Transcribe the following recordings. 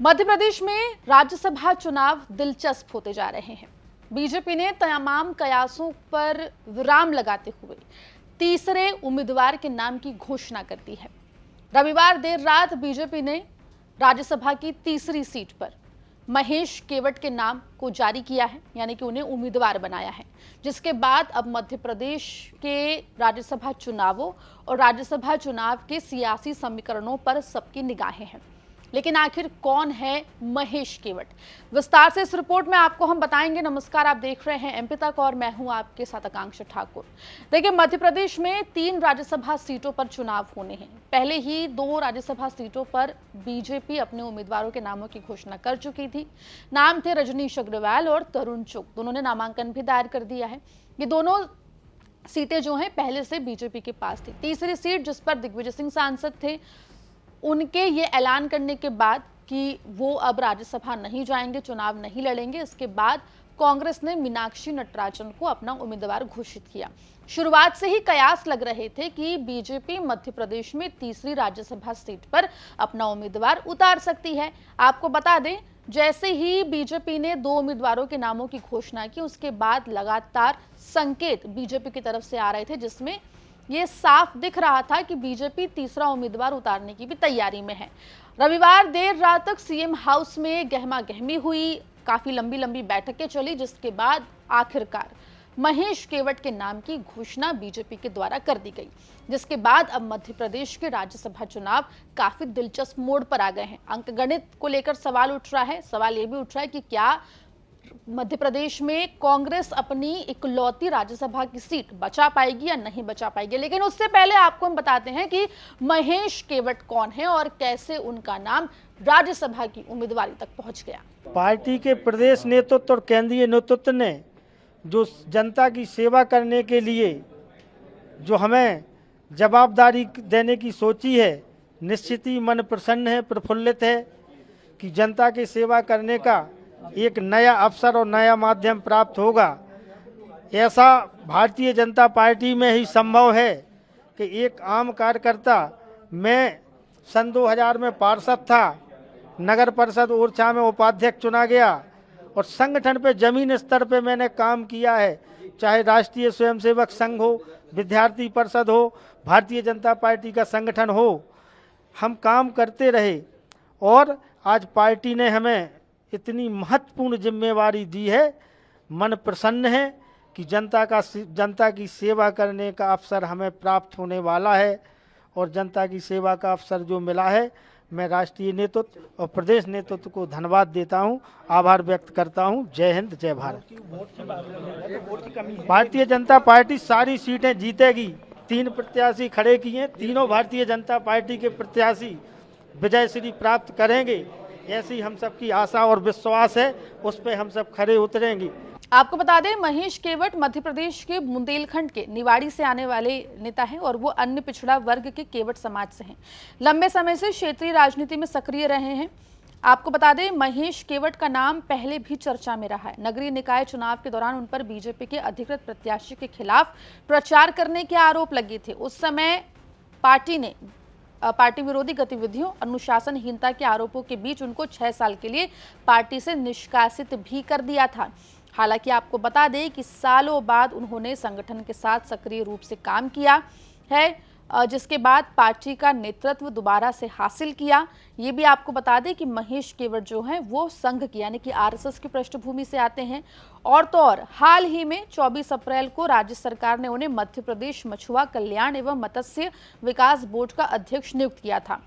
मध्य प्रदेश में राज्यसभा चुनाव दिलचस्प होते जा रहे हैं। बीजेपी ने तमाम कयासों पर विराम लगाते हुए तीसरे उम्मीदवार के नाम की घोषणा कर दी है। रविवार देर रात बीजेपी ने राज्यसभा की तीसरी सीट पर महेश केवट के नाम को जारी किया है, यानी कि उन्हें उम्मीदवार बनाया है, जिसके बाद अब मध्य प्रदेश के राज्यसभा चुनावों और राज्यसभा चुनाव के सियासी समीकरणों पर सबकी निगाहें हैं। लेकिन आखिर कौन है महेश केवट, विस्तार से इस रिपोर्ट में आपको हम बताएंगे। नमस्कार, आप देख रहे हैं एमपी तक और मैं हूं आपके साथ आकांक्षा ठाकुर। देखिए, मध्य प्रदेश में 3 राज्यसभा सीटों पर चुनाव होने हैं। पहले ही 2 राज्यसभा सीटों पर बीजेपी अपने उम्मीदवारों के नामों की घोषणा कर चुकी थी। नाम थे रजनीश अग्रवाल और तरुण चुग। दोनों ने नामांकन भी दायर कर दिया है। ये दोनों सीटें जो हैं पहले से बीजेपी के पास थी। तीसरी सीट जिस पर दिग्विजय सिंह सांसद थे, उनके ये ऐलान करने के बाद कि वो अब राज्यसभा नहीं जाएंगे, चुनाव नहीं लड़ेंगे, इसके बाद कांग्रेस ने मीनाक्षी नटराजन को अपना उम्मीदवार घोषित किया। शुरुआत से ही कयास लग रहे थे कि बीजेपी मध्य प्रदेश में तीसरी राज्यसभा सीट पर अपना उम्मीदवार उतार सकती है। आपको बता दें, जैसे ही बीजेपी ने 2 उम्मीदवारों के नामों की घोषणा की, उसके बाद लगातार संकेत बीजेपी की तरफ से आ रहे थे, जिसमें ये साफ दिख रहा था कि बीजेपी तीसरा उम्मीदवार उतारने की भी तैयारी में है। रविवार देर रात तक सीएम हाउस में गहमा गहमी हुई, काफी लंबी बैठकें चली, जिसके बाद आखिरकार महेश केवट के नाम की घोषणा बीजेपी के द्वारा कर दी गई, जिसके बाद अब मध्य प्रदेश के राज्यसभा चुनाव काफी दिलचस्प मोड़ पर आ गए हैं। अंकगणित को लेकर सवाल उठ रहा है। सवाल ये भी उठ रहा है कि क्या मध्य प्रदेश में कांग्रेस अपनी इकलौती राज्यसभा की सीट बचा पाएगी या नहीं बचा पाएगी। लेकिन उससे पहले आपको हम बताते हैं कि महेश केवट कौन है और कैसे उनका नाम राज्यसभा की उम्मीदवारी तक पहुंच गया। पार्टी के प्रदेश नेतृत्व और केंद्रीय नेतृत्व ने जो जनता की सेवा करने के लिए जो हमें जवाबदारी देने की सोची है, निश्चित ही मन प्रसन्न है, प्रफुल्लित है कि जनता की सेवा करने का एक नया अवसर और नया माध्यम प्राप्त होगा। ऐसा भारतीय जनता पार्टी में ही संभव है कि एक आम कार्यकर्ता, मैं सन 2000 में पार्षद था, नगर परिषद ओरछा में उपाध्यक्ष चुना गया और संगठन पे जमीन स्तर पे मैंने काम किया है, चाहे राष्ट्रीय स्वयंसेवक संघ हो, विद्यार्थी परिषद हो, भारतीय जनता पार्टी का संगठन हो, हम काम करते रहे और आज पार्टी ने हमें इतनी महत्वपूर्ण जिम्मेवारी दी है। मन प्रसन्न है कि जनता की सेवा करने का अवसर हमें प्राप्त होने वाला है और जनता की सेवा का अवसर जो मिला है, मैं राष्ट्रीय नेतृत्व और प्रदेश नेतृत्व को धन्यवाद देता हूं, आभार व्यक्त करता हूं। जय हिंद, जय भारत। भारतीय जनता पार्टी सारी सीटें जीतेगी। 3 प्रत्याशी खड़े किए, तीनों भारतीय जनता पार्टी के प्रत्याशी विजयश्री प्राप्त करेंगे, ऐसी हम सबकी आशा और विश्वास है। उस पर हम सब खड़े उतरेंगे। आपको बता दें, महेश केवट मध्य प्रदेश के बुंदेलखंड के निवाड़ी से आने वाले नेता हैं और वो अन्य पिछड़ा वर्ग के केवट समाज से हैं। लंबे समय से क्षेत्रीय राजनीति में सक्रिय रहे हैं। आपको बता दें, महेश केवट का नाम पहले भी चर्चा में रहा है। नगरीय निकाय चुनाव के दौरान उन पर बीजेपी के अधिकृत प्रत्याशी के खिलाफ प्रचार करने के आरोप लगे थे। उस समय पार्टी विरोधी गतिविधियों, अनुशासनहीनता के आरोपों के बीच उनको 6 साल के लिए पार्टी से निष्कासित भी कर दिया था। हालांकि आपको बता दें कि सालों बाद उन्होंने संगठन के साथ सक्रिय रूप से काम किया है, जिसके बाद पार्टी का नेतृत्व दोबारा से हासिल किया। ये भी आपको बता दें कि महेश केवट जो हैं वो संघ की, यानी कि आरएसएस की पृष्ठभूमि से आते हैं। और तो और हाल ही में 24 अप्रैल को राज्य सरकार ने उन्हें मध्य प्रदेश मछुआ कल्याण एवं मत्स्य विकास बोर्ड का अध्यक्ष नियुक्त किया था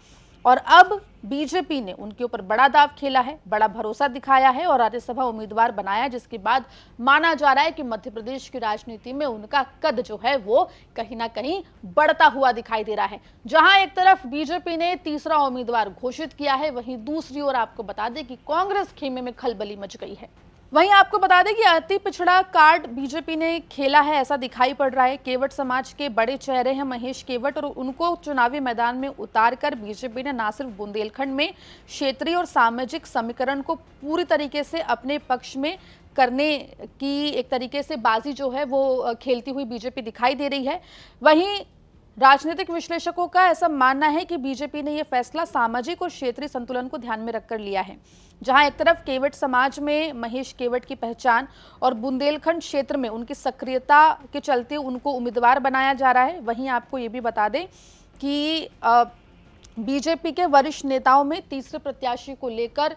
और अब बीजेपी ने उनके ऊपर बड़ा दाव खेला है, बड़ा भरोसा दिखाया है और राज्यसभा उम्मीदवार बनाया, जिसके बाद माना जा रहा है कि मध्य प्रदेश की राजनीति में उनका कद जो है वो कहीं ना कहीं बढ़ता हुआ दिखाई दे रहा है। जहां एक तरफ बीजेपी ने तीसरा उम्मीदवार घोषित किया है, वहीं दूसरी ओर आपको बता दें कि कांग्रेस खेमे में खलबली मच गई है। वहीं आपको बता दें कि अति पिछड़ा कार्ड बीजेपी ने खेला है, ऐसा दिखाई पड़ रहा है। केवट समाज के बड़े चेहरे हैं महेश केवट और उनको चुनावी मैदान में उतारकर बीजेपी ने न सिर्फ बुंदेलखंड में क्षेत्रीय और सामाजिक समीकरण को पूरी तरीके से अपने पक्ष में करने की एक तरीके से बाजी जो है वो खेलती हुई बीजेपी दिखाई दे रही है, वहीं राजनीतिक विश्लेषकों का ऐसा मानना है कि बीजेपी ने यह फैसला सामाजिक और क्षेत्रीय संतुलन को ध्यान में रखकर लिया है। जहां एक तरफ केवट समाज में महेश केवट की पहचान और बुंदेलखंड क्षेत्र में उनकी सक्रियता के चलते उनको उम्मीदवार बनाया जा रहा है, वहीं आपको ये भी बता दें कि बीजेपी के वरिष्ठ नेताओं में तीसरे प्रत्याशी को लेकर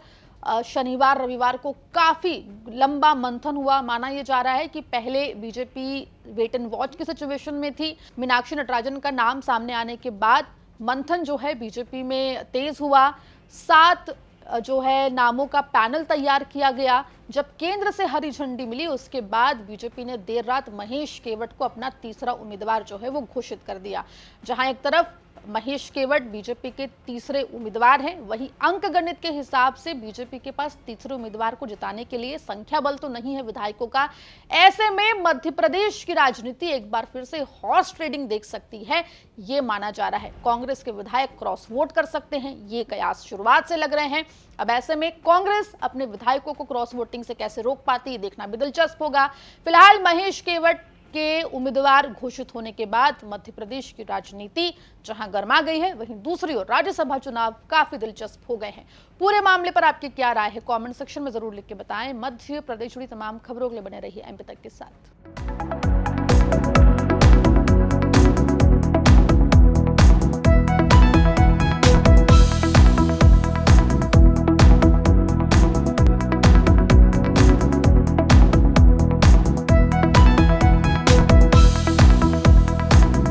शनिवार रविवार को काफी लंबा मंथन हुआ। माना यह जा रहा है कि पहले बीजेपी वेट एंड वॉच की सिचुएशन में थी। मीनाक्षी नटराजन का नाम सामने आने के बाद मंथन जो है बीजेपी में तेज हुआ। 7 जो है नामों का पैनल तैयार किया गया। जब केंद्र से हरी झंडी मिली उसके बाद बीजेपी ने देर रात महेश केवट को अपना तीसरा उम्मीदवार जो है वो घोषित कर दिया। जहां एक तरफ महेश केवट बीजेपी के तीसरे उम्मीदवार हैं, वहीं अंक गणित के हिसाब से बीजेपी के पास तीसरे उम्मीदवार को जिताने के लिए संख्या बल तो नहीं है विधायकों का। ऐसे में मध्य प्रदेश की राजनीति एक बार फिर से हॉर्स ट्रेडिंग देख सकती है, ये माना जा रहा है। कांग्रेस के विधायक क्रॉस वोट कर सकते हैं, ये कयास शुरुआत से लग रहे हैं। अब ऐसे में कांग्रेस अपने विधायकों को क्रॉस वोटिंग से कैसे रोक पाती है, देखना भी दिलचस्प होगा। फिलहाल महेश केवट के उम्मीदवार घोषित होने के बाद मध्य प्रदेश की राजनीति जहां गर्मा गई है, वहीं दूसरी ओर राज्यसभा चुनाव काफी दिलचस्प हो गए हैं। पूरे मामले पर आपकी क्या राय है, कमेंट सेक्शन में जरूर लिख के बताएं। मध्य प्रदेश जुड़ी तमाम खबरों के लिए बने रहिए एमपी तक के साथ।